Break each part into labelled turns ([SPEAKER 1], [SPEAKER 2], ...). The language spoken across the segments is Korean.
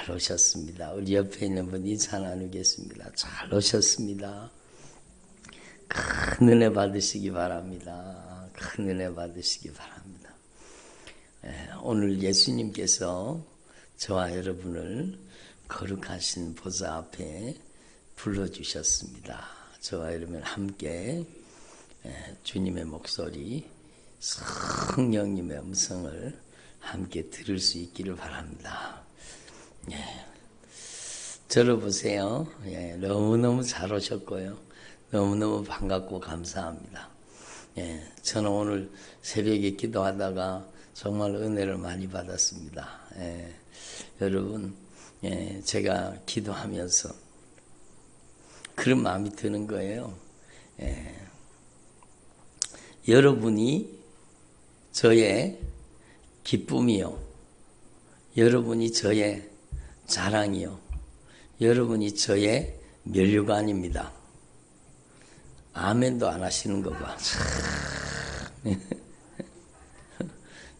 [SPEAKER 1] 잘 오셨습니다. 우리 옆에 있는 분 인사 나누겠습니다. 잘 오셨습니다. 큰 은혜 받으시기 바랍니다. 큰 은혜 받으시기 바랍니다. 오늘 예수님께서 저와 여러분을 거룩하신 보좌 앞에 불러주셨습니다. 저와 여러분 함께 주님의 목소리, 성령님의 음성을 함께 들을 수 있기를 바랍니다. 저를 보세요. 너무너무 잘 오셨고요. 너무너무 반갑고 감사합니다. 저는 오늘 새벽에 기도하다가 정말 은혜를 많이 받았습니다. 여러분, 제가 기도하면서 그런 마음이 드는 거예요. 여러분이 저의 기쁨이요, 여러분이 저의 자랑이요, 여러분이 저의 면류관입니다. 아멘도 안 하시는 거 봐.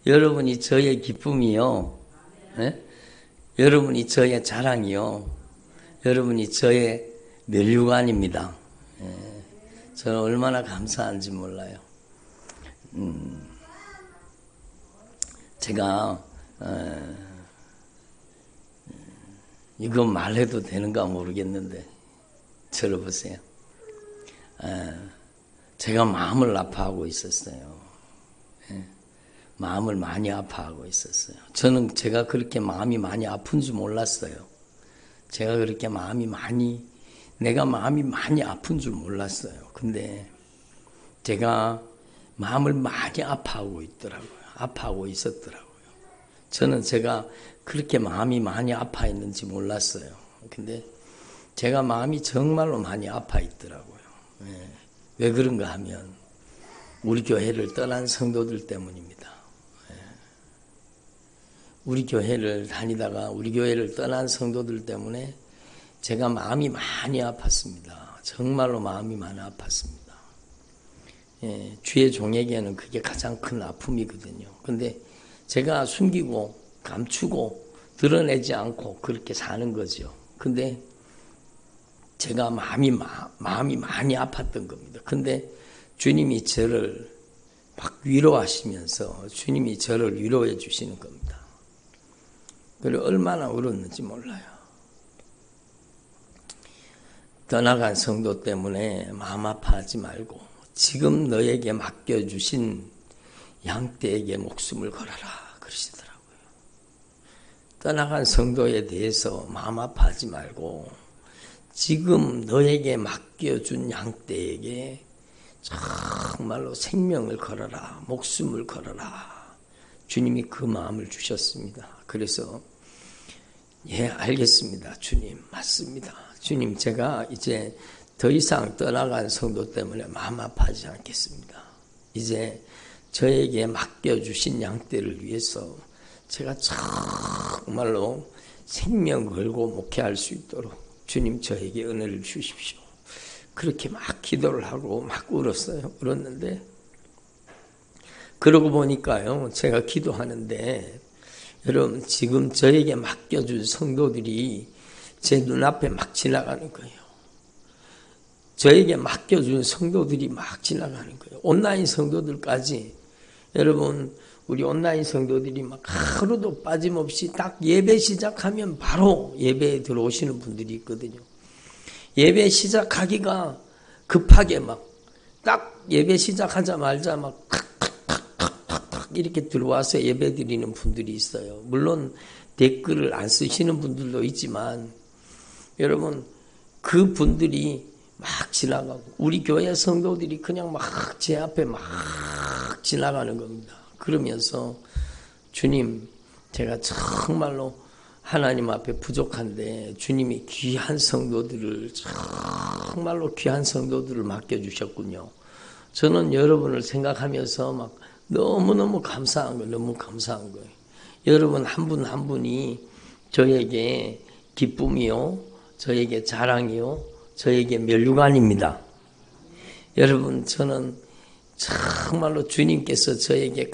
[SPEAKER 1] 여러분이 저의 기쁨이요, 여러분이 저의 자랑이요, 여러분이 저의 면류관입니다. 저는 얼마나 감사한지 몰라요. 제가 이거 말해도 되는가 모르겠는데 저를 보세요. 제가 마음을 아파하고 있었어요. 마음을 많이 아파하고 있었어요. 저는 제가 그렇게 마음이 많이 아픈 줄 몰랐어요. 제가 그렇게 내가 마음이 많이 아픈 줄 몰랐어요. 근데 제가 마음을 많이 아파하고 있었더라고요. 저는 제가 그렇게 마음이 많이 아파 있는지 몰랐어요. 근데 제가 마음이 정말로 많이 아파 있더라고요. 왜 그런가 하면 우리 교회를 떠난 성도들 때문입니다. 우리 교회를 다니다가 우리 교회를 떠난 성도들 때문에 제가 마음이 많이 아팠습니다. 정말로 마음이 많이 아팠습니다. 주의 종에게는 그게 가장 큰 아픔이거든요. 근데 제가 숨기고 감추고 드러내지 않고 그렇게 사는 거죠. 근데 제가 마음이 많이 아팠던 겁니다. 근데 주님이 저를 막 위로하시면서 주님이 저를 위로해 주시는 겁니다. 그리고 얼마나 울었는지 몰라요. 떠나간 성도 때문에 마음 아파하지 말고 지금 너에게 맡겨주신 양떼에게 목숨을 걸어라 그러시더라고요. 떠나간 성도에 대해서 마음 아파하지 말고 지금 너에게 맡겨준 양떼에게 정말로 생명을 걸어라, 목숨을 걸어라. 주님이 그 마음을 주셨습니다. 그래서 알겠습니다. 주님, 맞습니다. 주님, 제가 이제 더 이상 떠나간 성도 때문에 마음 아파하지 않겠습니다. 이제 저에게 맡겨주신 양떼를 위해서 제가 정말로 생명 걸고 목회할 수 있도록 주님 저에게 은혜를 주십시오. 그렇게 막 기도를 하고 막 울었는데 그러고 보니까요, 제가 기도하는데 여러분 지금 저에게 맡겨준 성도들이 제 눈앞에 막 지나가는 거예요. 저에게 맡겨준 성도들이 막 지나가는 거예요. 온라인 성도들까지. 여러분, 우리 온라인 성도들이 막 하루도 빠짐없이 딱 예배 시작하면 바로 예배에 들어오시는 분들이 있거든요. 예배 시작하기가 급하게 막 딱 예배 시작하자마자 막 탁탁탁탁탁 이렇게 들어와서 예배 드리는 분들이 있어요. 물론 댓글을 안 쓰시는 분들도 있지만 여러분, 그 분들이 막 지나가고 우리 교회 성도들이 그냥 막 제 앞에 막 지나가는 겁니다. 그러면서 주님, 제가 정말로 하나님 앞에 부족한데 주님이 귀한 성도들을 정말로 귀한 성도들을 맡겨주셨군요. 저는 여러분을 생각하면서 막 너무너무 감사한 거예요. 너무 감사한 거예요. 여러분 한 분 한 분이 저에게 기쁨이요, 저에게 자랑이요, 저에게 면류관입니다. 여러분, 저는 정말로 주님께서 저에게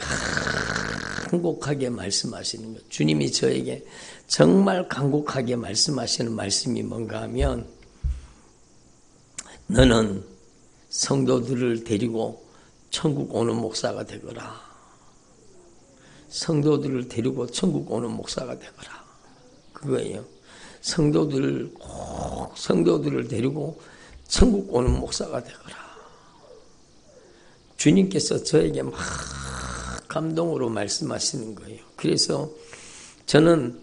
[SPEAKER 1] 간곡하게 말씀하시는 거예요. 주님이 저에게 정말 간곡하게 말씀하시는 말씀이 뭔가 하면 너는 성도들을 데리고 천국 오는 목사가 되거라. 성도들을 데리고 천국 오는 목사가 되거라. 그거예요. 성도들을 데리고 천국 오는 목사가 되거라. 주님께서 저에게 막 감동으로 말씀하시는 거예요. 그래서 저는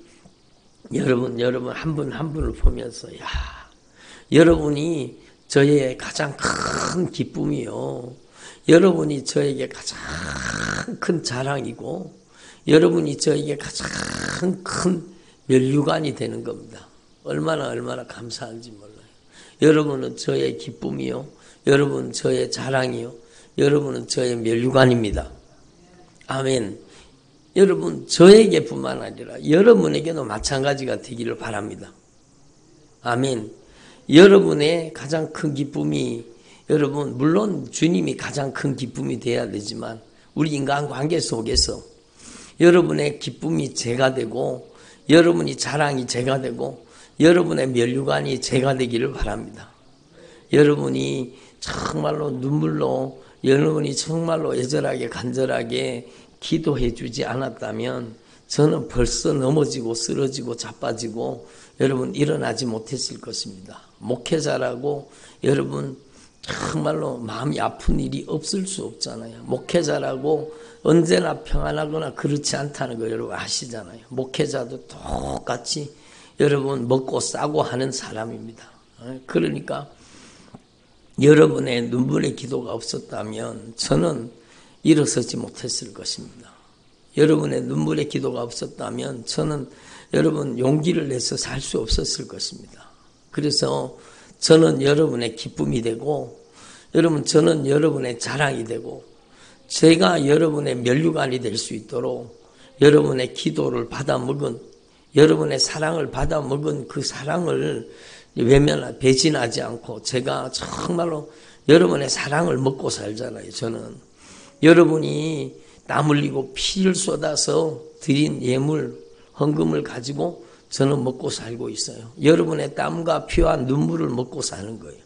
[SPEAKER 1] 여러분 한 분 한 분을 보면서 여러분이 저의 가장 큰 기쁨이요. 여러분이 저에게 가장 큰 자랑이고 여러분이 저에게 가장 큰 면류관이 되는 겁니다. 얼마나 감사한지 몰라요. 여러분은 저의 기쁨이요. 여러분 저의 자랑이요. 여러분은 저의 면류관입니다. 아멘. 여러분 저에게뿐만 아니라 여러분에게도 마찬가지가 되기를 바랍니다. 아멘. 여러분의 가장 큰 기쁨이 여러분 물론 주님이 가장 큰 기쁨이 돼야 되지만 우리 인간관계 속에서 여러분의 기쁨이 제가 되고 여러분이 자랑이 제가 되고 여러분의 면류관이 제가 되기를 바랍니다. 여러분이 정말로 눈물로 여러분이 정말로 애절하게 간절하게 기도해 주지 않았다면 저는 벌써 넘어지고 쓰러지고 자빠지고 여러분 일어나지 못했을 것입니다. 목회자라고 여러분 정말로 마음이 아픈 일이 없을 수 없잖아요. 목회자라고 언제나 평안하거나 그렇지 않다는 거 여러분 아시잖아요. 목회자도 똑같이 여러분 먹고 싸고 하는 사람입니다. 그러니까 여러분의 눈물의 기도가 없었다면 저는 일어서지 못했을 것입니다. 여러분의 눈물의 기도가 없었다면 저는 여러분 용기를 내서 살 수 없었을 것입니다. 그래서 저는 여러분의 기쁨이 되고 여러분 저는 여러분의 자랑이 되고 제가 여러분의 면류관이 될 수 있도록 여러분의 기도를 받아먹은 여러분의 사랑을 받아먹은 그 사랑을 배신하지 않고 제가 정말로 여러분의 사랑을 먹고 살잖아요. 저는 여러분이 땀 흘리고 피를 쏟아서 드린 예물 헌금을 가지고 저는 먹고 살고 있어요. 여러분의 땀과 피와 눈물을 먹고 사는 거예요.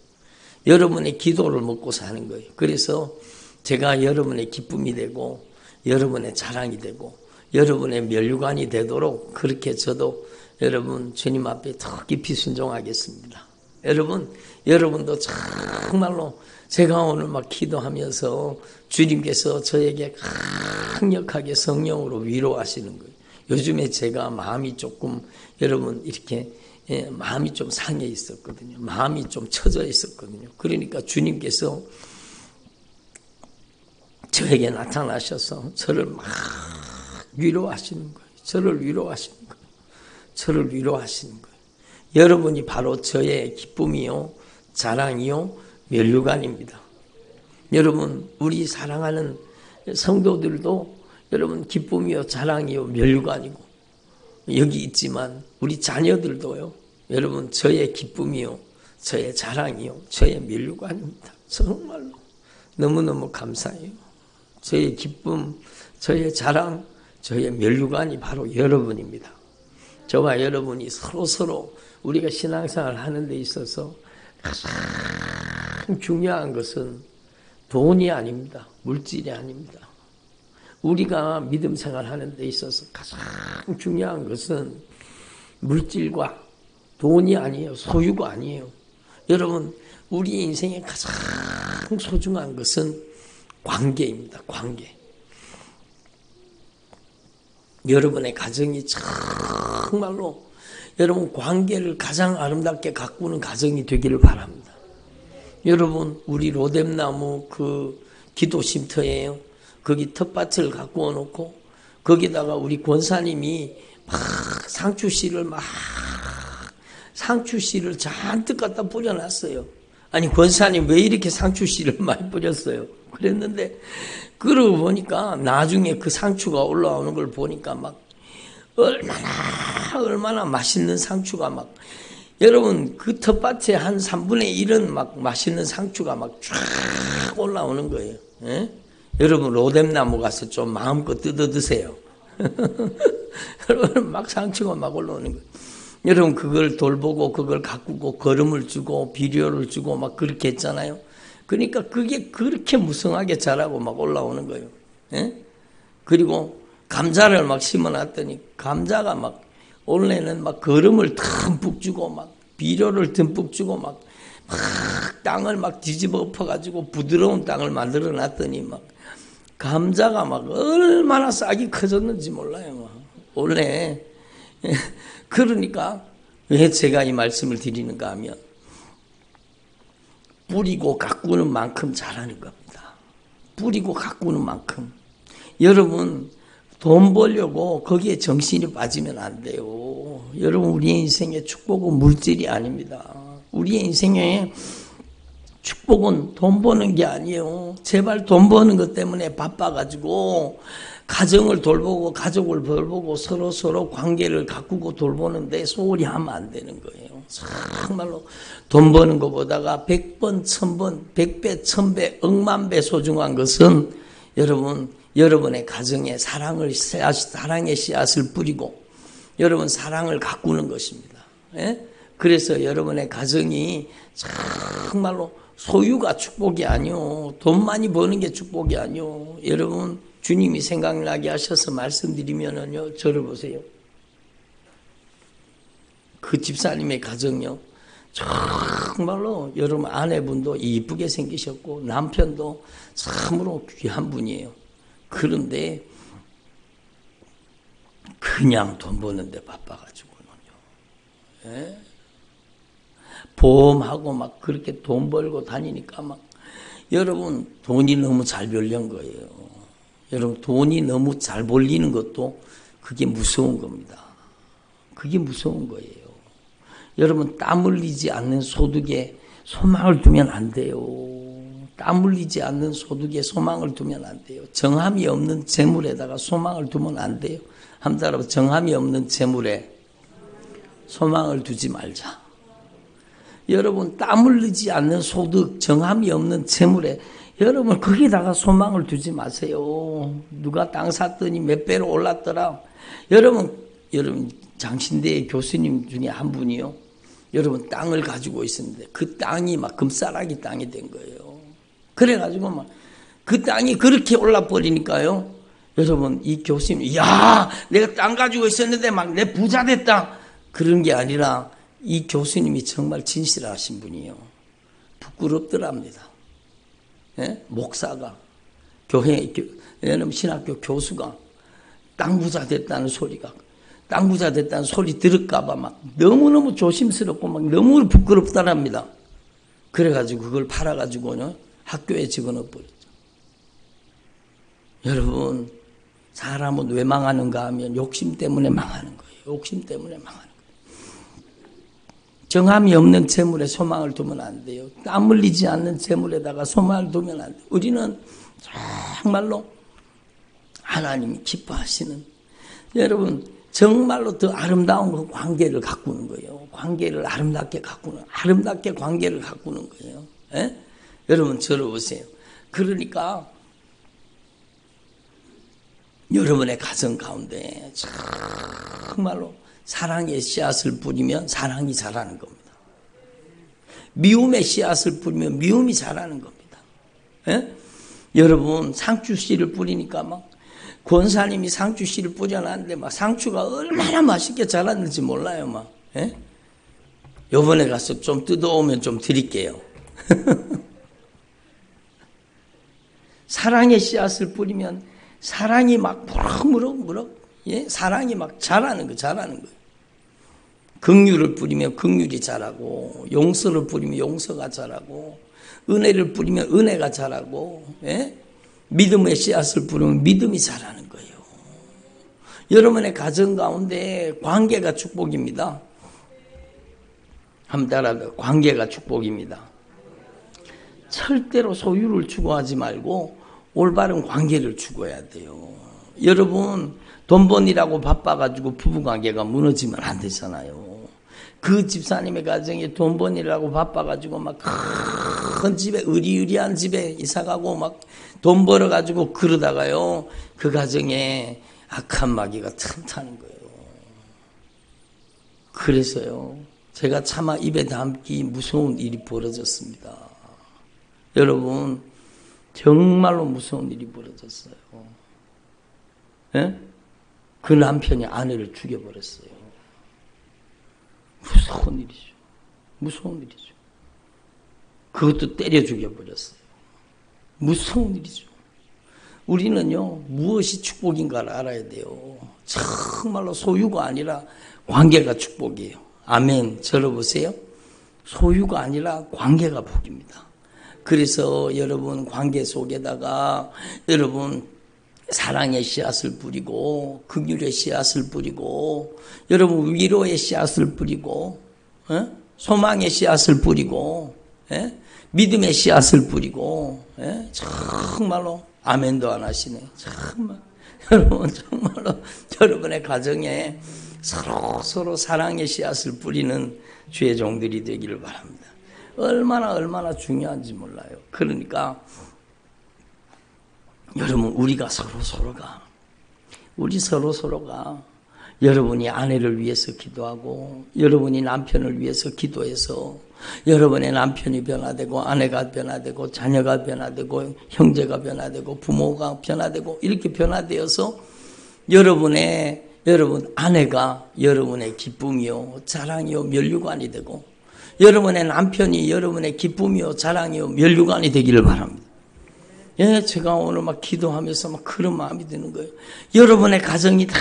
[SPEAKER 1] 여러분의 기도를 먹고 사는 거예요. 그래서 제가 여러분의 기쁨이 되고 여러분의 자랑이 되고 여러분의 면류관이 되도록 그렇게 저도 여러분 주님 앞에 더 깊이 순종하겠습니다. 여러분도 정말로 제가 오늘 막 기도하면서 주님께서 저에게 강력하게 성령으로 위로하시는 거예요. 요즘에 제가 마음이 조금 여러분 이렇게 마음이 좀 상해 있었거든요. 마음이 좀 처져 있었거든요. 그러니까 주님께서 저에게 나타나셔서 저를 막 위로하시는 거예요. 저를 위로하시는 거예요. 여러분이 바로 저의 기쁨이요, 자랑이요, 면류관입니다. 여러분, 우리 사랑하는 성도들도 여러분 기쁨이요, 자랑이요, 면류관이고 여기 있지만 우리 자녀들도요. 여러분 저의 기쁨이요, 저의 자랑이요, 저의 면류관입니다. 정말로 너무너무 감사해요. 저의 기쁨, 저의 자랑, 저의 면류관이 바로 여러분입니다. 저와 여러분이 서로 우리가 신앙생활 하는 데 있어서 가장 중요한 것은 돈이 아닙니다. 물질이 아닙니다. 우리가 믿음 생활하는 데 있어서 가장 중요한 것은 물질과 돈이 아니에요. 소유가 아니에요. 여러분 우리 인생에 가장 소중한 것은 관계입니다. 관계. 여러분의 가정이 정말로 여러분 관계를 가장 아름답게 가꾸는 가정이 되기를 바랍니다. 여러분 우리 로뎀나무 그 기도 쉼터예요. 거기 텃밭을 가꾸어 놓고 거기다가 우리 권사님이 막 상추씨를 잔뜩 갖다 뿌려놨어요. 아니 권사님 왜 이렇게 상추씨를 많이 뿌렸어요? 그랬는데 그러고 보니까 나중에 그 상추가 올라오는 걸 보니까 막 얼마나 맛있는 상추가 막 여러분 그 텃밭에 한 3분의 1은 막 맛있는 상추가 막 쫙 올라오는 거예요. 예? 여러분 로뎀나무 가서 좀 마음껏 뜯어 드세요. 여러분 막 상처가 막 올라오는 거예요. 여러분 그걸 돌보고 그걸 가꾸고 걸음을 주고 비료를 주고 막 그렇게 했잖아요. 그러니까 그게 그렇게 무성하게 자라고 막 올라오는 거예요. 예? 그리고 감자를 막 심어놨더니 감자가 막 원래는 막 걸음을 듬뿍 주고 막 비료를 듬뿍 주고 막 땅을 막 뒤집어 엎어가지고 부드러운 땅을 만들어 놨더니 막 감자가 막 얼마나 싹이 커졌는지 몰라요. 막. 원래 그러니까 왜 제가 이 말씀을 드리는가 하면 뿌리고 가꾸는 만큼 자라는 겁니다. 뿌리고 가꾸는 만큼. 여러분 돈 벌려고 거기에 정신이 빠지면 안 돼요. 여러분 우리의 인생의 축복은 물질이 아닙니다. 우리의 인생에 축복은 돈 버는 게 아니에요. 제발 돈 버는 것 때문에 바빠가지고 가정을 돌보고 가족을 돌보고 서로 관계를 가꾸고 돌보는데 소홀히 하면 안 되는 거예요. 정말로 돈 버는 것보다가 100번, 1000번, 100배, 1000배, 억만 배 소중한 것은 여러분의 가정에 사랑의 씨앗을 뿌리고 여러분 사랑을 가꾸는 것입니다. 예? 그래서 여러분의 가정이 정말로 소유가 축복이 아니요. 돈 많이 버는 게 축복이 아니요. 여러분 주님이 생각나게 하셔서 말씀드리면은요. 저를 보세요. 그 집사님의 가정요. 정말로 여러분 아내분도 이쁘게 생기셨고 남편도 참으로 귀한 분이에요. 그런데 그냥 돈 버는데 바빠가지고는요. 예? 보험하고 막 그렇게 돈 벌고 다니니까 막 여러분 돈이 너무 잘 벌린 거예요. 여러분 돈이 너무 잘 벌리는 것도 그게 무서운 겁니다. 그게 무서운 거예요. 여러분 땀 흘리지 않는 소득에 소망을 두면 안 돼요. 땀 흘리지 않는 소득에 소망을 두면 안 돼요. 정함이 없는 재물에다가 소망을 두면 안 돼요. 한번 따라서 정함이 없는 재물에 소망을 두지 말자. 여러분 땀 흘리지 않는 소득, 정함이 없는 재물에 여러분 거기다가 소망을 두지 마세요. 누가 땅 샀더니 몇 배로 올랐더라. 여러분 장신대의 교수님 중에 한 분이요. 여러분 땅을 가지고 있었는데 그 땅이 막 금싸라기 땅이 된 거예요. 그래가지고 막 그 땅이 그렇게 올라버리니까요. 여러분 이 교수님 야 내가 땅 가지고 있었는데 막 내 부자 됐다. 그런 게 아니라 이 교수님이 정말 진실하신 분이에요. 부끄럽더랍니다. 예? 목사가 교회 여러분 신학교 교수가 땅 부자 됐다는 소리가 땅 부자 됐다는 소리 들을까봐 막 너무너무 조심스럽고 막 너무 부끄럽다랍니다. 그래가지고 그걸 팔아가지고는 학교에 집어넣어 버렸죠. 여러분 사람은 왜 망하는가 하면 욕심 때문에 망하는 거예요. 욕심 때문에 망하는 거예요. 정함이 없는 재물에 소망을 두면 안 돼요. 땀 흘리지 않는 재물에다가 소망을 두면 안 돼요. 우리는 정말로 하나님이 기뻐하시는 여러분 정말로 더 아름다운 그 관계를 가꾸는 거예요. 관계를 아름답게 가꾸는 아름답게 관계를 가꾸는 거예요. 예? 여러분 저를 보세요. 그러니까 여러분의 가정 가운데 정말로 사랑의 씨앗을 뿌리면 사랑이 자라는 겁니다. 미움의 씨앗을 뿌리면 미움이 자라는 겁니다. 예? 여러분 상추씨를 뿌리니까 막 권사님이 상추씨를 뿌려놨는데 막 상추가 얼마나 맛있게 자랐는지 몰라요. 막 예? 요번에 가서 좀 뜯어오면 좀 드릴게요. 사랑의 씨앗을 뿌리면 사랑이 막 무럭무럭 예? 사랑이 막 자라는 거예요. 긍휼을 뿌리면 긍휼이 자라고 용서를 뿌리면 용서가 자라고 은혜를 뿌리면 은혜가 자라고 예? 믿음의 씨앗을 뿌리면 믿음이 자라는 거예요. 여러분의 가정 가운데 관계가 축복입니다. 한번 따라서 관계가 축복입니다. 절대로 소유를 추구하지 말고 올바른 관계를 추구해야 돼요. 여러분 돈 번이라고 바빠가지고 부부관계가 무너지면 안 되잖아요. 그 집사님의 가정에 돈 번이라고 바빠가지고 막 큰 집에 으리으리한 집에 이사가고 막 돈 벌어가지고 그러다가요 그 가정에 악한 마귀가 틈타는 거예요. 그래서요, 제가 차마 입에 담기 무서운 일이 벌어졌습니다. 여러분, 정말로 무서운 일이 벌어졌어요. 예? 그 남편이 아내를 죽여버렸어요. 무서운 일이죠. 무서운 일이죠. 그것도 때려 죽여버렸어요. 무서운 일이죠. 우리는요, 무엇이 축복인가를 알아야 돼요. 정말로 소유가 아니라 관계가 축복이에요. 아멘. 들어보세요. 소유가 아니라 관계가 복입니다. 그래서 여러분 관계 속에다가 여러분 사랑의 씨앗을 뿌리고 긍휼의 씨앗을 뿌리고 여러분 위로의 씨앗을 뿌리고 소망의 씨앗을 뿌리고 믿음의 씨앗을 뿌리고 정말로 아멘도 안 하시네. 정말 여러분 정말로 여러분의 가정에 서로 사랑의 씨앗을 뿌리는 주의 종들이 되기를 바랍니다. 얼마나 중요한지 몰라요. 그러니까 여러분 우리가 서로가 여러분이 아내를 위해서 기도하고 여러분이 남편을 위해서 기도해서 여러분의 남편이 변화되고 아내가 변화되고 자녀가 변화되고 형제가 변화되고 부모가 변화되고 이렇게 변화되어서 여러분 아내가 여러분의 기쁨이요 자랑이요 면류관이 되고 여러분의 남편이 여러분의 기쁨이요 자랑이요 면류관이 되기를 바랍니다. 예, 제가 오늘 막 기도하면서 막 그런 마음이 드는 거예요. 여러분의 가정이 다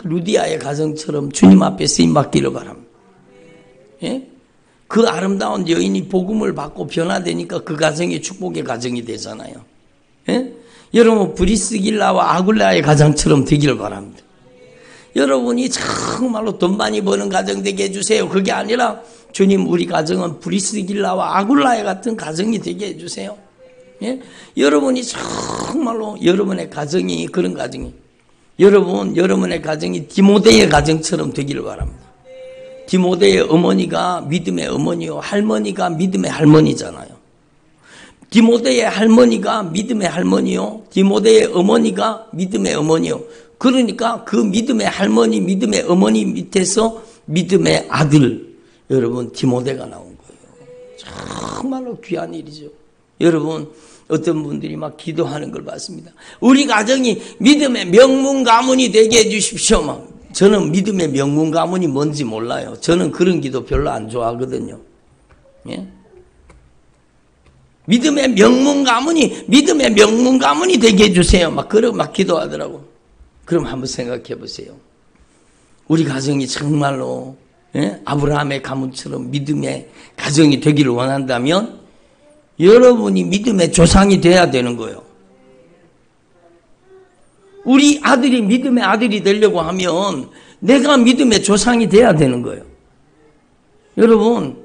[SPEAKER 1] 루디아의 가정처럼 주님 앞에 쓰임받기를 바랍니다. 예? 그 아름다운 여인이 복음을 받고 변화되니까 그 가정이 축복의 가정이 되잖아요. 예? 여러분 브리스길라와 아굴라의 가정처럼 되기를 바랍니다. 여러분이 정말로 돈 많이 버는 가정 되게 해주세요. 그게 아니라 주님 우리 가정은 브리스길라와 아굴라의 같은 가정이 되게 해주세요. 예? 여러분이 정말로 여러분의 가정이 그런 가정이 여러분의 가정이 디모데의 가정처럼 되기를 바랍니다. 디모데의 어머니가 믿음의 어머니요 할머니가 믿음의 할머니잖아요. 디모데의 할머니가 믿음의 할머니요 디모데의 어머니가 믿음의 어머니요. 그러니까 그 믿음의 할머니 믿음의 어머니 밑에서 믿음의 아들 여러분 디모데가 나온 거예요. 정말로 귀한 일이죠. 여러분 어떤 분들이 막 기도하는 걸 봤습니다. 우리 가정이 믿음의 명문 가문이 되게 해주십시오. 막 저는 믿음의 명문 가문이 뭔지 몰라요. 저는 그런 기도 별로 안 좋아하거든요. 예? 믿음의 명문 가문이 되게 해주세요. 막 그러고 막 기도하더라고. 그럼 한번 생각해 보세요. 우리 가정이 정말로 아브라함의 가문처럼 믿음의 가정이 되기를 원한다면 여러분이 믿음의 조상이 돼야 되는 거예요. 우리 아들이 믿음의 아들이 되려고 하면 내가 믿음의 조상이 돼야 되는 거예요. 여러분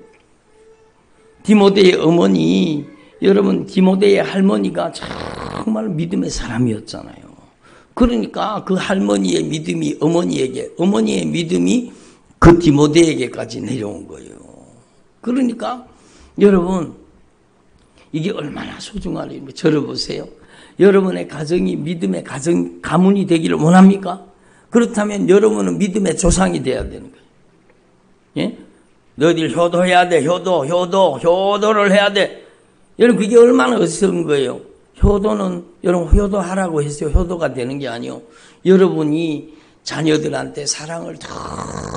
[SPEAKER 1] 디모데의 어머니 여러분 디모데의 할머니가 정말 믿음의 사람이었잖아요. 그러니까 그 할머니의 믿음이 어머니의 믿음이 그 디모데에게까지 내려온 거예요. 그러니까 여러분 이게 얼마나 소중한 일입니까? 저를 보세요. 여러분의 가정이 믿음의 가문이 되기를 원합니까? 그렇다면 여러분은 믿음의 조상이 돼야 되는 거예요. 예? 너희들 효도해야 돼. 효도를 해야 돼. 여러분 그게 얼마나 어리석은 거예요. 효도는 여러분 효도하라고 해서 효도가 되는 게 아니요. 여러분이 자녀들한테 사랑을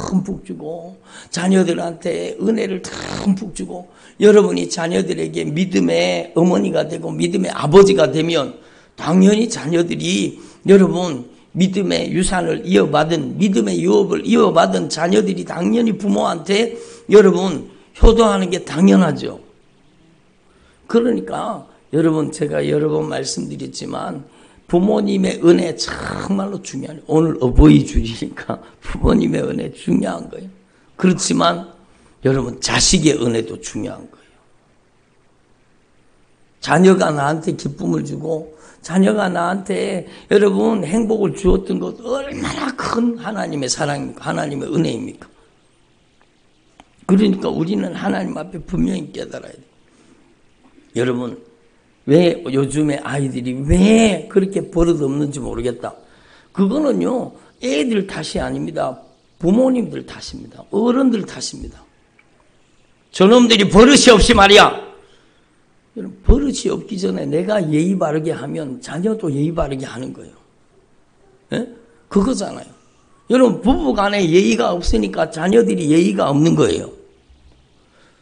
[SPEAKER 1] 듬뿍 주고 자녀들한테 은혜를 듬뿍 주고 여러분이 자녀들에게 믿음의 어머니가 되고 믿음의 아버지가 되면 당연히 자녀들이 여러분 믿음의 유산을 이어받은 믿음의 유업을 이어받은 자녀들이 당연히 부모한테 여러분 효도하는 게 당연하죠. 그러니까 여러분 제가 여러 번 말씀드렸지만 부모님의 은혜 정말로 중요해요. 오늘 어버이 주일이니까 부모님의 은혜 중요한 거예요. 그렇지만 여러분 자식의 은혜도 중요한 거예요. 자녀가 나한테 기쁨을 주고 자녀가 나한테 여러분 행복을 주었던 것 얼마나 큰 하나님의 사랑입니까? 하나님의 은혜입니까? 그러니까 우리는 하나님 앞에 분명히 깨달아야 돼요. 여러분 왜 요즘에 아이들이 왜 그렇게 버릇 없는지 모르겠다. 그거는요, 애들 탓이 아닙니다. 부모님들 탓입니다. 어른들 탓입니다. 저놈들이 버릇이 없이 말이야. 여러분, 버릇이 없기 전에 내가 예의 바르게 하면 자녀도 예의 바르게 하는 거예요. 예? 그거잖아요. 여러분, 부부간에 예의가 없으니까 자녀들이 예의가 없는 거예요.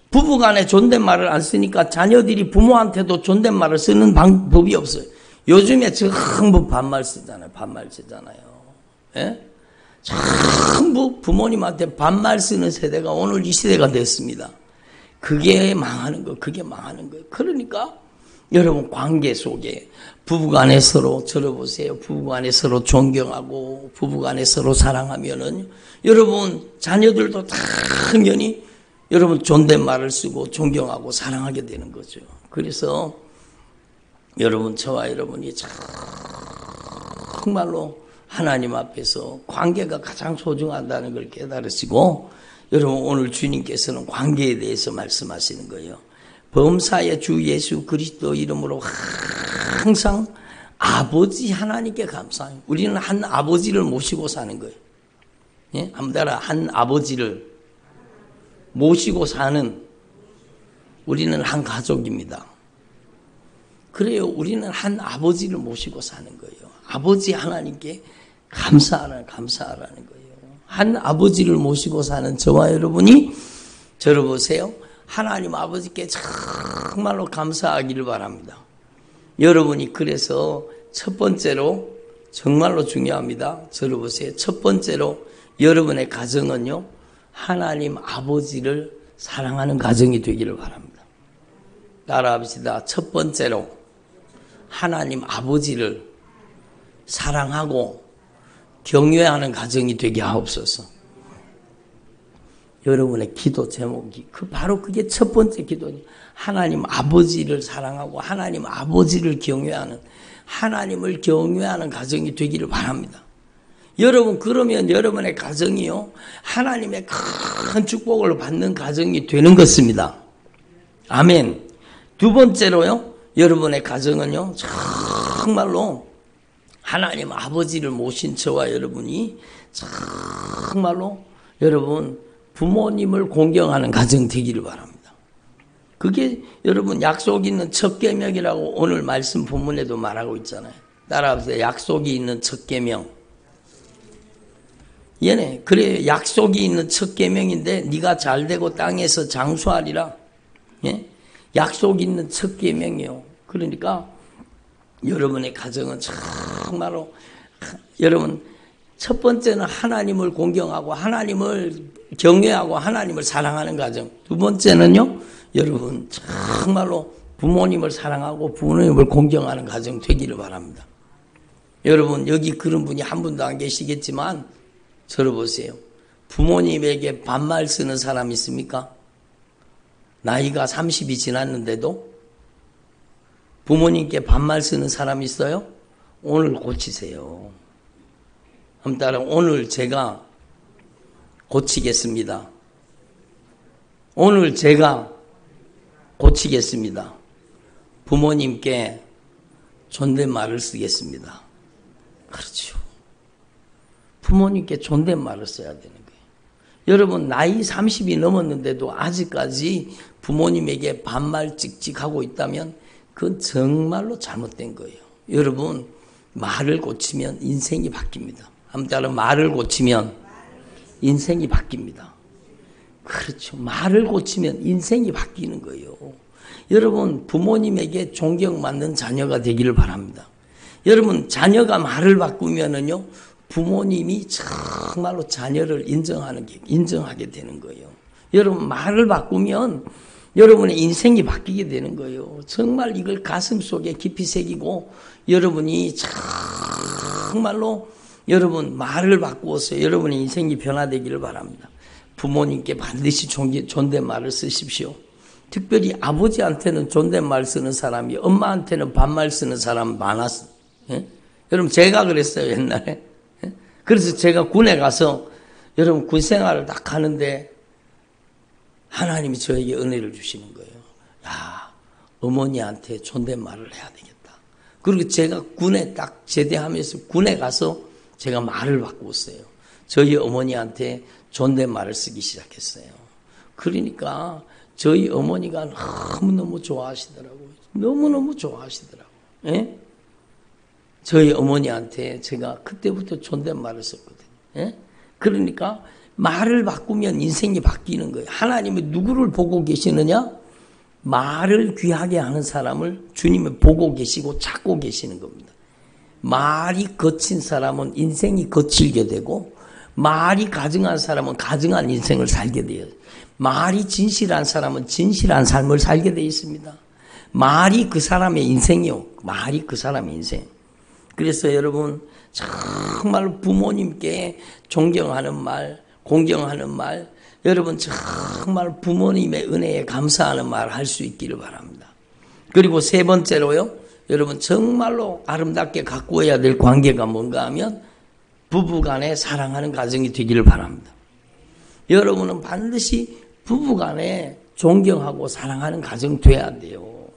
[SPEAKER 1] 부부간에 존댓말을 안 쓰니까 자녀들이 부모한테도 존댓말을 쓰는 방법이 없어요. 요즘에 전부 반말 쓰잖아요. 반말 쓰잖아요. 예? 전부 부모님한테 반말 쓰는 세대가 오늘 이 시대가 됐습니다. 그게 망하는 거, 그게 망하는 거예요. 그러니까 여러분, 관계 속에 부부간에 서로 들어보세요. 부부간에 서로 존경하고 부부간에 서로 사랑하면은 여러분 자녀들도 당연히 여러분 존댓말을 쓰고 존경하고 사랑하게 되는 거죠. 그래서 여러분, 저와 여러분이 정말로 하나님 앞에서 관계가 가장 소중하다는 걸 깨달으시고, 여러분 오늘 주님께서는 관계에 대해서 말씀하시는 거예요. 범사의 주 예수 그리스도 이름으로 항상 아버지 하나님께 감사해요. 우리는 한 아버지를 모시고 사는 거예요. 예? 한번 따라, 한 아버지를 모시고 사는, 우리는 한 가족입니다. 그래요. 우리는 한 아버지를 모시고 사는 거예요. 아버지 하나님께 감사하라는 거예요. 한 아버지를 모시고 사는 저와 여러분이, 저를 보세요. 하나님 아버지께 정말로 감사하기를 바랍니다. 여러분이 그래서 첫 번째로, 정말로 중요합니다. 저를 보세요. 첫 번째로 여러분의 가정은요, 하나님 아버지를 사랑하는 가정이 되기를 바랍니다. 따라합시다. 첫 번째로 하나님 아버지를 사랑하고 경외하는 가정이 되게 하옵소서. 여러분의 기도 제목이 바로 그게 첫 번째 기도니, 하나님 아버지를 사랑하고 하나님 아버지를 경외하는, 하나님을 경외하는 가정이 되기를 바랍니다. 여러분, 그러면 여러분의 가정이요, 하나님의 큰 축복을 받는 가정이 되는 것입니다. 아멘. 두 번째로요, 여러분의 가정은요, 정말로 하나님 아버지를 모신 저와 여러분이 정말로 여러분 부모님을 공경하는 가정 되기를 바랍니다. 그게 여러분 약속 있는 첫 계명이라고 오늘 말씀 본문에도 말하고 있잖아요. 따라하세요. 약속이 있는 첫 계명. 얘네 그래, 약속이 있는 첫 계명인데 네가 잘되고 땅에서 장수하리라. 예? 약속 있는 첫 계명이요. 그러니까 여러분의 가정은 정말로, 여러분 첫 번째는 하나님을 공경하고 하나님을 경외하고 하나님을 사랑하는 가정. 두 번째는요, 여러분 정말로 부모님을 사랑하고 부모님을 공경하는 가정 되기를 바랍니다. 여러분, 여기 그런 분이 한 분도 안 계시겠지만 저를 보세요. 부모님에게 반말 쓰는 사람 있습니까? 나이가 30이 지났는데도 부모님께 반말 쓰는 사람 있어요? 오늘 고치세요. 한번 따라, 오늘 제가 고치겠습니다. 오늘 제가 고치겠습니다. 부모님께 존댓말을 쓰겠습니다. 그렇죠. 부모님께 존댓말을 써야 되는 거예요. 여러분, 나이 30이 넘었는데도 아직까지 부모님에게 반말 찍찍하고 있다면 그건 정말로 잘못된 거예요. 여러분, 말을 고치면 인생이 바뀝니다. 한번 따라, 말을 고치면 인생이 바뀝니다. 그렇죠. 말을 고치면 인생이 바뀌는 거예요. 여러분, 부모님에게 존경받는 자녀가 되기를 바랍니다. 여러분, 자녀가 말을 바꾸면은요, 부모님이 정말로 자녀를 인정하게 되는 거예요. 여러분, 말을 바꾸면 여러분의 인생이 바뀌게 되는 거예요. 정말 이걸 가슴속에 깊이 새기고 여러분이 정말로 여러분 말을 바꾸어서 여러분의 인생이 변화되기를 바랍니다. 부모님께 반드시 존댓말을 쓰십시오. 특별히 아버지한테는 존댓말 쓰는 사람이, 엄마한테는 반말 쓰는 사람 많았어요. 예? 여러분, 제가 그랬어요, 옛날에. 예? 그래서 제가 군에 가서 여러분 군 생활을 딱 하는데 하나님이 저에게 은혜를 주시는 거예요. 야, 어머니한테 존댓말을 해야 되겠다. 그리고 제가 군에 딱 제대하면서 군에 가서 제가 말을 바꾸었어요. 저희 어머니한테 존댓말을 쓰기 시작했어요. 그러니까 저희 어머니가 너무너무 좋아하시더라고요. 너무너무 좋아하시더라고요. 예? 저희 어머니한테 제가 그때부터 존댓말을 썼거든요. 예? 그러니까 말을 바꾸면 인생이 바뀌는 거예요. 하나님은 누구를 보고 계시느냐? 말을 귀하게 하는 사람을 주님은 보고 계시고 찾고 계시는 겁니다. 말이 거친 사람은 인생이 거칠게 되고, 말이 가증한 사람은 가증한 인생을 살게 돼요. 말이 진실한 사람은 진실한 삶을 살게 되어 있습니다. 말이 그 사람의 인생이요. 말이 그 사람의 인생. 그래서 여러분 정말 부모님께 존경하는 말, 공경하는 말, 여러분 정말 부모님의 은혜에 감사하는 말 할 수 있기를 바랍니다. 그리고 세 번째로요, 여러분 정말로 아름답게 가꾸어야 될 관계가 뭔가 하면 부부간에 사랑하는 가정이 되기를 바랍니다. 여러분은 반드시 부부간에 존경하고 사랑하는 가정 돼야 돼요.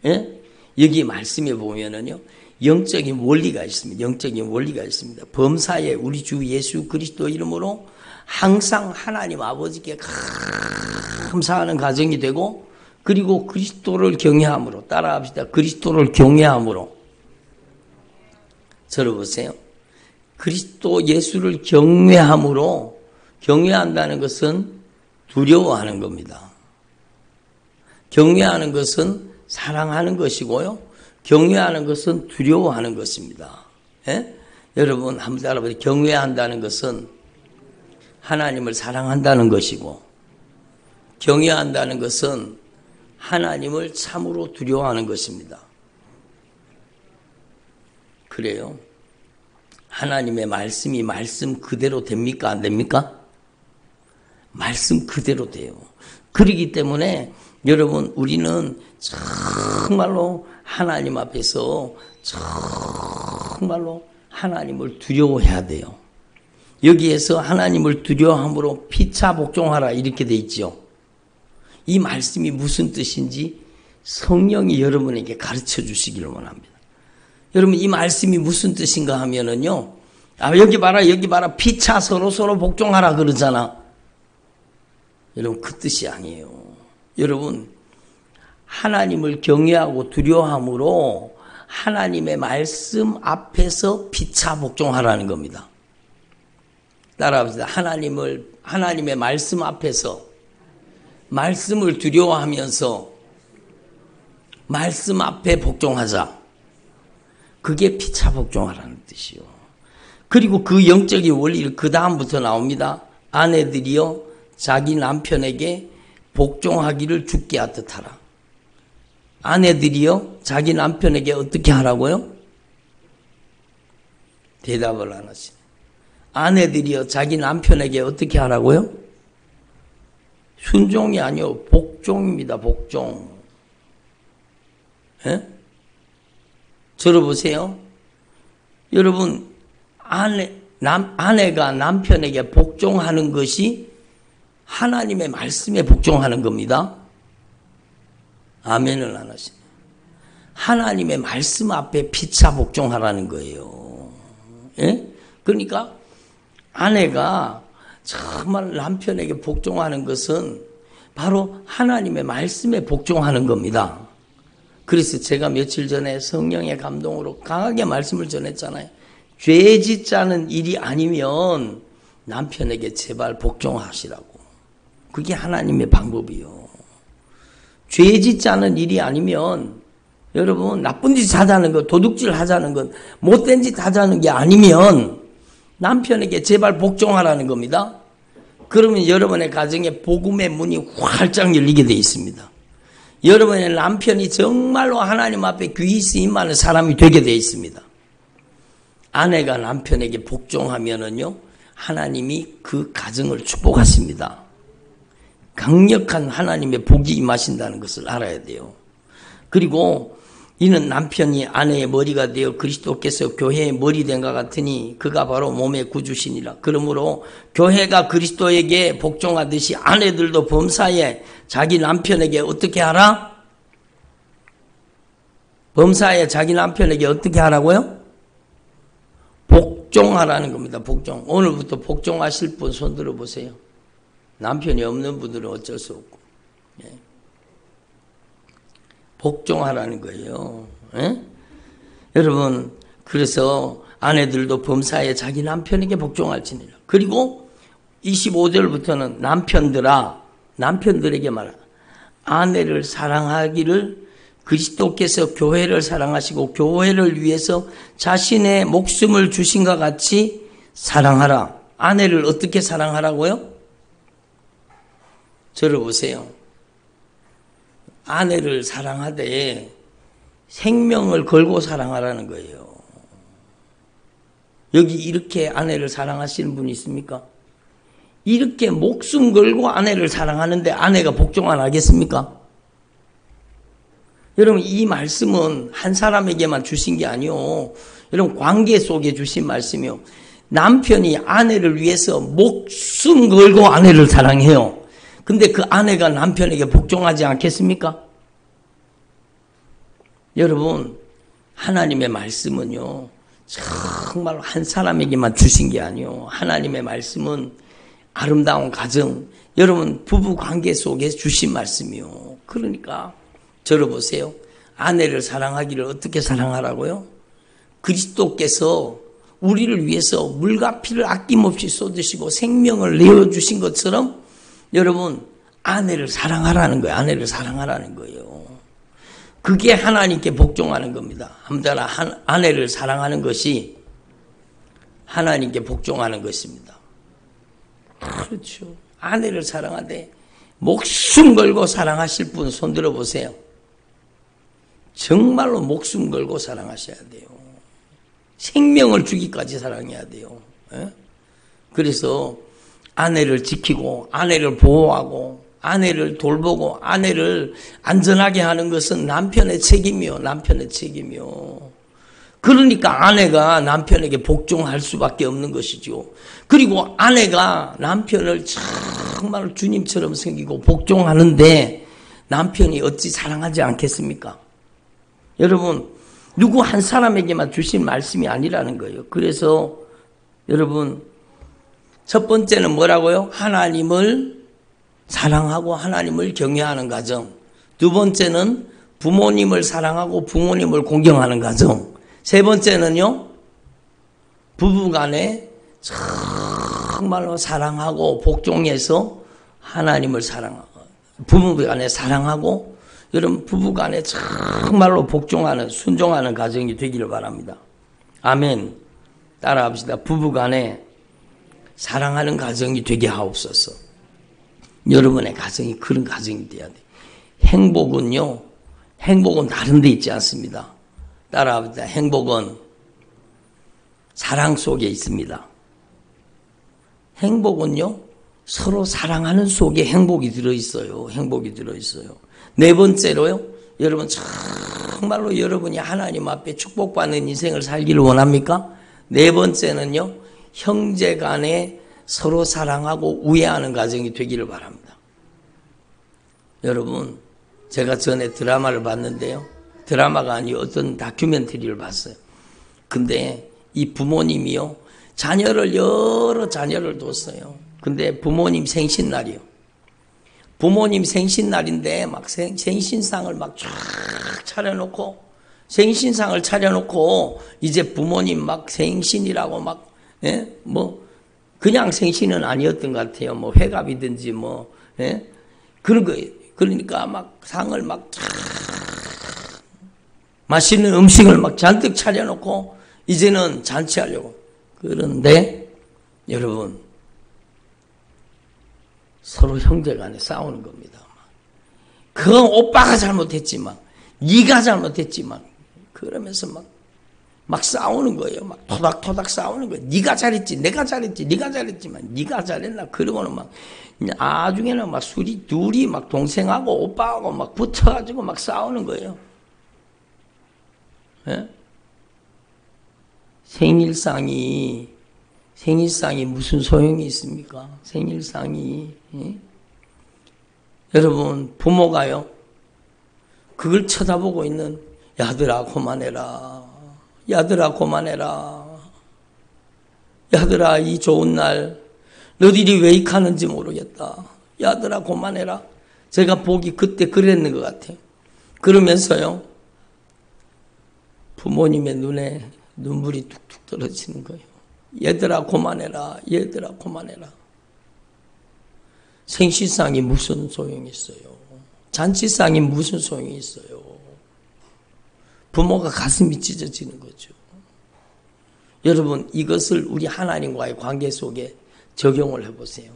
[SPEAKER 1] 예? 여기 말씀에 보면은요, 영적인 원리가 있습니다. 영적인 원리가 있습니다. 범사에 우리 주 예수 그리스도 이름으로 항상 하나님 아버지께 감사하는 가정이 되고, 그리고 그리스도를 경외함으로, 따라합시다. 그리스도를 경외함으로. 들어보세요. 그리스도 예수를 경외함으로, 경외한다는 것은 두려워하는 겁니다. 경외하는 것은 사랑하는 것이고요, 경외하는 것은 두려워하는 것입니다. 예? 여러분 한번 따라해보세요. 경외한다는 것은 하나님을 사랑한다는 것이고, 경외한다는 것은 하나님을 참으로 두려워하는 것입니다. 그래요. 하나님의 말씀이 말씀 그대로 됩니까? 안 됩니까? 말씀 그대로 돼요. 그렇기 때문에 여러분 우리는 정말로 하나님 앞에서 정말로 하나님을 두려워해야 돼요. 여기에서 하나님을 두려워함으로 피차 복종하라 이렇게 돼 있죠. 이 말씀이 무슨 뜻인지 성령이 여러분에게 가르쳐 주시기를 원합니다. 여러분 이 말씀이 무슨 뜻인가 하면은요, 여기 봐라 피차 서로 복종하라 그러잖아. 여러분 그 뜻이 아니에요. 여러분 하나님을 경외하고 두려워함으로 하나님의 말씀 앞에서 피차 복종하라는 겁니다. 따라합시다. 하나님의 말씀 앞에서 말씀을 두려워하면서 말씀 앞에 복종하자. 그게 피차 복종하라는 뜻이요. 그리고 그 영적인 원리를 그 다음부터 나옵니다. 아내들이여 자기 남편에게 복종하기를 주께 하듯하라. 아내들이요 자기 남편에게 어떻게 하라고요? 대답을 안 하시네. 아내들이요 자기 남편에게 어떻게 하라고요? 순종이 아니요 복종입니다. 복종. 예? 들어보세요. 여러분 아내가 남편에게 복종하는 것이 하나님의 말씀에 복종하는 겁니다. 아멘을 안 하시네. 하나님의 말씀 앞에 피차 복종하라는 거예요. 예? 그러니까 아내가 정말 남편에게 복종하는 것은 바로 하나님의 말씀에 복종하는 겁니다. 그래서 제가 며칠 전에 성령의 감동으로 강하게 말씀을 전했잖아요. 죄 짓자는 일이 아니면 남편에게 제발 복종하시라고. 그게 하나님의 방법이요. 죄 짓자는 일이 아니면 여러분 나쁜 짓 하자는 것, 도둑질 하자는 것, 못된 짓 하자는 게 아니면 남편에게 제발 복종하라는 겁니다. 그러면 여러분의 가정에 복음의 문이 활짝 열리게 되어 있습니다. 여러분의 남편이 정말로 하나님 앞에 귀히 쓰임받는 사람이 되게 되어 있습니다. 아내가 남편에게 복종하면은요, 하나님이 그 가정을 축복하십니다. 강력한 하나님의 복이 임하신다는 것을 알아야 돼요. 그리고 이는 남편이 아내의 머리가 되어 그리스도께서 교회의 머리 된 것 같으니 그가 바로 몸의 구주시니라. 그러므로 교회가 그리스도에게 복종하듯이 아내들도 범사에 자기 남편에게 어떻게 하라? 범사에 자기 남편에게 어떻게 하라고요? 복종하라는 겁니다. 복종. 오늘부터 복종하실 분 손 들어보세요. 남편이 없는 분들은 어쩔 수 없고. 예. 복종하라는 거예요. 예? 여러분, 그래서 아내들도 범사에 자기 남편에게 복종할지니라. 그리고 25절부터는 남편들에게 말하라. 아내를 사랑하기를 그리스도께서 교회를 사랑하시고 교회를 위해서 자신의 목숨을 주신 것 같이 사랑하라. 아내를 어떻게 사랑하라고요? 저를 보세요. 아내를 사랑하되 생명을 걸고 사랑하라는 거예요. 여기 이렇게 아내를 사랑하시는 분이 있습니까? 이렇게 목숨 걸고 아내를 사랑하는데 아내가 복종 안 하겠습니까? 여러분, 이 말씀은 한 사람에게만 주신 게 아니요. 여러분, 관계 속에 주신 말씀이요. 남편이 아내를 위해서 목숨 걸고 아내를 사랑해요. 근데 그 아내가 남편에게 복종하지 않겠습니까? 여러분, 하나님의 말씀은요, 정말 한 사람에게만 주신 게 아니요. 하나님의 말씀은 아름다운 가정, 여러분 부부 관계 속에 주신 말씀이요. 그러니까 저를 보세요. 아내를 사랑하기를 어떻게 사랑하라고요? 그리스도께서 우리를 위해서 물과 피를 아낌없이 쏟으시고 생명을 내어주신 것처럼 여러분 아내를 사랑하라는 거예요. 아내를 사랑하라는 거예요. 그게 하나님께 복종하는 겁니다. 함자라 아내를 사랑하는 것이 하나님께 복종하는 것입니다. 그렇죠. 아내를 사랑하되 목숨 걸고 사랑하실 분 손 들어보세요. 정말로 목숨 걸고 사랑하셔야 돼요. 생명을 주기까지 사랑해야 돼요. 그래서 아내를 지키고 아내를 보호하고 아내를 돌보고 아내를 안전하게 하는 것은 남편의 책임이요. 남편의 책임이요. 그러니까 아내가 남편에게 복종할 수밖에 없는 것이죠. 그리고 아내가 남편을 정말 주님처럼 섬기고 복종하는데 남편이 어찌 사랑하지 않겠습니까? 여러분, 누구 한 사람에게만 주신 말씀이 아니라는 거예요. 그래서 여러분, 첫 번째는 뭐라고요? 하나님을 사랑하고 하나님을 경외하는 가정. 두 번째는 부모님을 사랑하고 부모님을 공경하는 가정. 세 번째는요, 부부간에 정말로 사랑하고 복종해서 하나님을 사랑하고, 부부간에 사랑하고, 여러분 부부간에 정말로 복종하는, 순종하는 가정이 되기를 바랍니다. 아멘. 따라합시다. 부부간에 사랑하는 가정이 되게 하옵소서. 여러분의 가정이 그런 가정이 돼야 돼. 행복은요, 행복은 다른 데 있지 않습니다. 따라합니다. 행복은 사랑 속에 있습니다. 행복은요, 서로 사랑하는 속에 행복이 들어있어요. 행복이 들어있어요. 네 번째로요, 여러분 정말로 여러분이 하나님 앞에 축복받는 인생을 살기를 원합니까? 네 번째는요, 형제 간에 서로 사랑하고 우애하는 가정이 되기를 바랍니다. 여러분, 제가 전에 드라마를 봤는데요. 드라마가 아니고 어떤 다큐멘터리를 봤어요. 근데 이 부모님이요, 여러 자녀를 뒀어요. 근데 부모님 생신날이요. 부모님 생신날인데 막 생신상을 막 쫙 차려놓고, 생신상을 차려놓고, 이제 부모님 막 생신이라고 막, 그냥 생신은 아니었던 것 같아요. 뭐 회갑이든지 그런 거예요. 그러니까 막 상을 막 쫙, 맛있는 음식을 막 잔뜩 차려놓고, 이제는 잔치하려고. 그런데, 여러분, 서로 형제 간에 싸우는 겁니다. 그건 오빠가 잘못했지만, 네가 잘못했지만, 그러면서 막 싸우는 거예요. 막 토닥토닥 싸우는 거예요. 네가 잘했지, 내가 잘했지, 네가 잘했지만, 네가 잘했나? 그러고는 막, 나중에는 막 둘이 막 동생하고 오빠하고 막 붙어가지고 막 싸우는 거예요. 예? 생일상이 무슨 소용이 있습니까? 생일상이. 예? 여러분, 부모가요, 그걸 쳐다보고 있는, 야들아 그만해라, 야들아 그만해라, 야들아, 이 좋은 날 너희들이 왜 이카는지 모르겠다. 야들아, 그만해라. 제가 보기 그때 그랬는 것 같아요. 그러면서요, 부모님의 눈에 눈물이 툭툭 떨어지는 거예요. 얘들아, 그만해라. 얘들아, 그만해라. 생시상이 무슨 소용이 있어요? 잔치상이 무슨 소용이 있어요? 부모가 가슴이 찢어지는 거죠. 여러분, 이것을 우리 하나님과의 관계 속에 적용을 해보세요.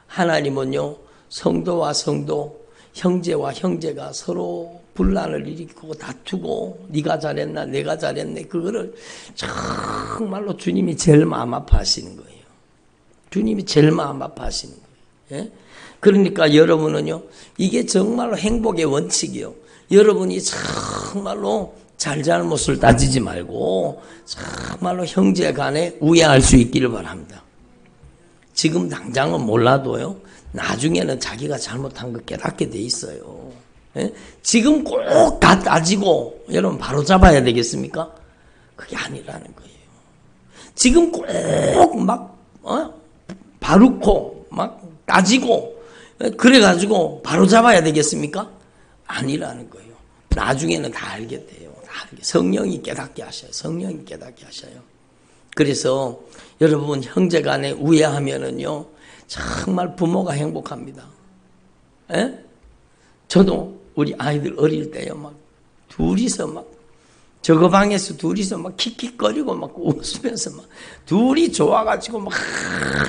[SPEAKER 1] 하나님은요, 성도와 성도, 형제와 형제가 서로 분란을 일으키고 다투고 네가 잘했나 내가 잘했네, 그거를 정말로 주님이 제일 마음 아파하시는 거예요. 주님이 제일 마음 아파하시는 거예요. 예? 그러니까 여러분은요, 이게 정말로 행복의 원칙이요. 여러분이 정말로 잘잘못을 따지지 말고 정말로 형제 간에 우애할 수 있기를 바랍니다. 지금 당장은 몰라도요, 나중에는 자기가 잘못한 거 깨닫게 돼 있어요. 예? 지금 꼭 다 따지고 여러분 바로 잡아야 되겠습니까? 그게 아니라는 거예요. 지금 꼭 막 바르고 막 따지고 그래가지고 바로 잡아야 되겠습니까? 아니라는 거예요. 나중에는 다 알게 돼요. 다 알게. 성령이 깨닫게 하셔요. 성령이 깨닫게 하셔요. 그래서 여러분, 형제 간에 우애하면은요, 정말 부모가 행복합니다. 에? 저도 우리 아이들 어릴 때요, 막 둘이서 막 저거 방에서 둘이서 막 킥킥거리고 막 웃으면서 막 둘이 좋아가지고 막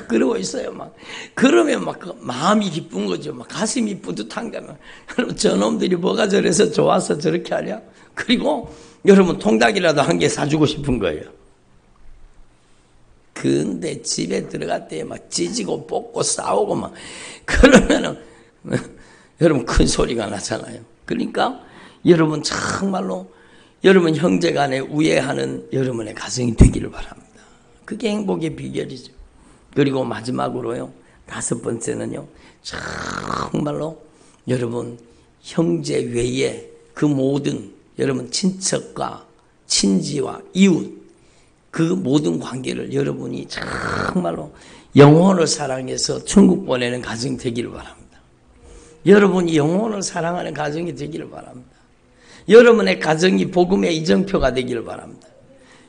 [SPEAKER 1] 그러고 있어요. 막 그러면 막 마음이 기쁜 거죠. 막 가슴이 뿌듯한 거면 저놈들이 뭐가 저래서 좋아서 저렇게 하냐. 그리고 여러분, 통닭이라도 한 개 사주고 싶은 거예요. 근데 집에 들어갈 때 막 찢고 뽑고 싸우고 막 그러면은 여러분 큰 소리가 나잖아요. 그러니까 여러분 정말로 여러분 형제 간에 우애하는 여러분의 가정이 되기를 바랍니다. 그게 행복의 비결이죠. 그리고 마지막으로요, 5번째는요, 정말로 여러분 형제 외에 그 모든 여러분 친척과 친지와 이웃, 그 모든 관계를 여러분이 정말로 영혼을 사랑해서 천국 보내는 가정이 되기를 바랍니다. 여러분이 영혼을 사랑하는 가정이 되기를 바랍니다. 여러분의 가정이 복음의 이정표가 되기를 바랍니다.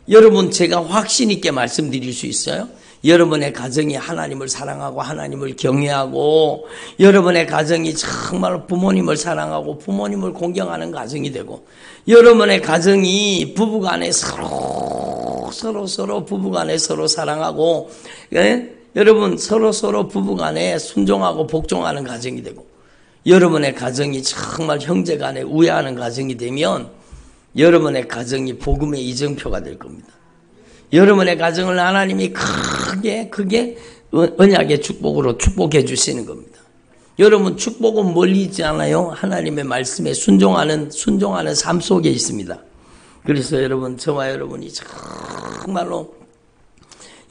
[SPEAKER 1] 여러분, 제가 확신 있게 말씀드릴 수 있어요. 여러분의 가정이 하나님을 사랑하고 하나님을 경외하고 여러분의 가정이 정말 부모님을 사랑하고 부모님을 공경하는 가정이 되고 여러분의 가정이 부부간에 서로 부부간에 서로 사랑하고 여러분 서로 부부간에 순종하고 복종하는 가정이 되고 여러분의 가정이 정말 형제간에 우애하는 가정이 되면 여러분의 가정이 복음의 이정표가 될 겁니다. 여러분의 가정을 하나님이 크게 언약의 축복으로 축복해 주시는 겁니다. 여러분, 축복은 멀리 있지 않아요. 하나님의 말씀에 순종하는 삶 속에 있습니다. 그래서 여러분, 저와 여러분이 정말로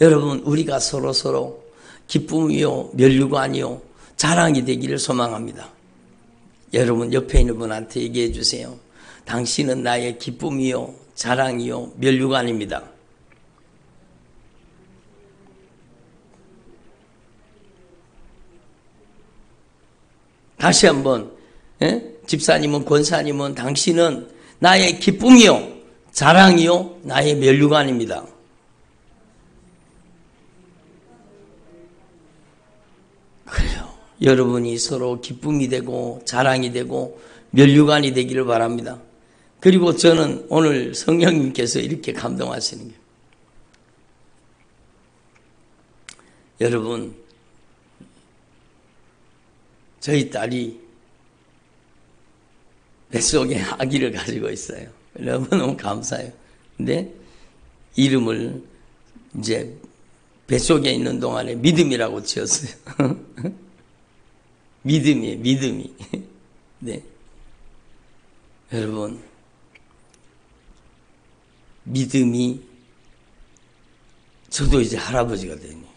[SPEAKER 1] 여러분, 우리가 서로 기쁨이요 면류관이요 자랑이 되기를 소망합니다. 여러분, 옆에 있는 분한테 얘기해 주세요. 당신은 나의 기쁨이요 자랑이요 면류관입니다. 다시 한번, 집사님은 권사님은 당신은 나의 기쁨이요 자랑이요 나의 면류관입니다. 그래요. 여러분이 서로 기쁨이 되고 자랑이 되고 면류관이 되기를 바랍니다. 그리고 저는 오늘 성령님께서 이렇게 감동하시는 게 여러분, 저희 딸이 뱃속에 아기를 가지고 있어요. 너무너무 감사해요. 근데 이름을 이제 뱃속에 있는 동안에 믿음이라고 지었어요. 믿음이. 네. 여러분, 믿음이, 저도 이제 할아버지가 되네요.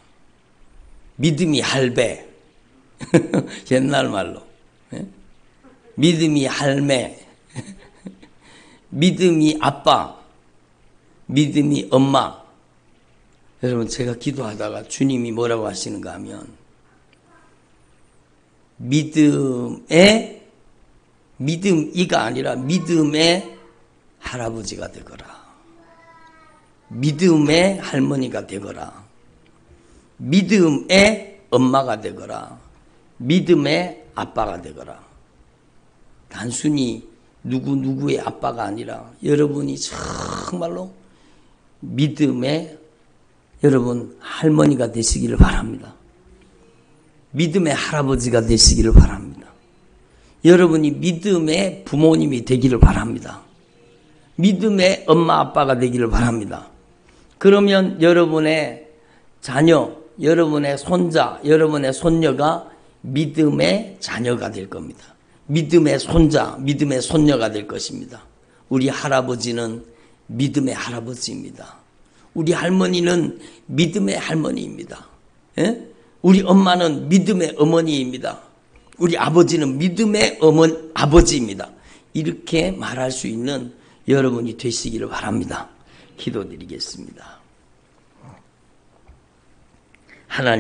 [SPEAKER 1] 믿음이 할배. 옛날 말로. 믿음이 할매. 믿음이 아빠. 믿음이 엄마. 여러분, 제가 기도하다가 주님이 뭐라고 하시는가 하면, 믿음이가 아니라 믿음의 할아버지가 되거라. 믿음의 할머니가 되거라. 믿음의 엄마가 되거라. 믿음의 아빠가 되거라. 단순히 누구의 아빠가 아니라 여러분이 정말로 믿음의 여러분 할머니가 되시기를 바랍니다. 믿음의 할아버지가 되시기를 바랍니다. 여러분이 믿음의 부모님이 되기를 바랍니다. 믿음의 엄마 아빠가 되기를 바랍니다. 그러면 여러분의 자녀, 여러분의 손자, 여러분의 손녀가 믿음의 자녀가 될 겁니다. 믿음의 손자, 믿음의 손녀가 될 것입니다. 우리 할아버지는 믿음의 할아버지입니다. 우리 할머니는 믿음의 할머니입니다. 예? 우리 엄마는 믿음의 어머니입니다. 우리 아버지는 믿음의 아버지입니다. 이렇게 말할 수 있는 여러분이 되시기를 바랍니다. 기도드리겠습니다. 하나님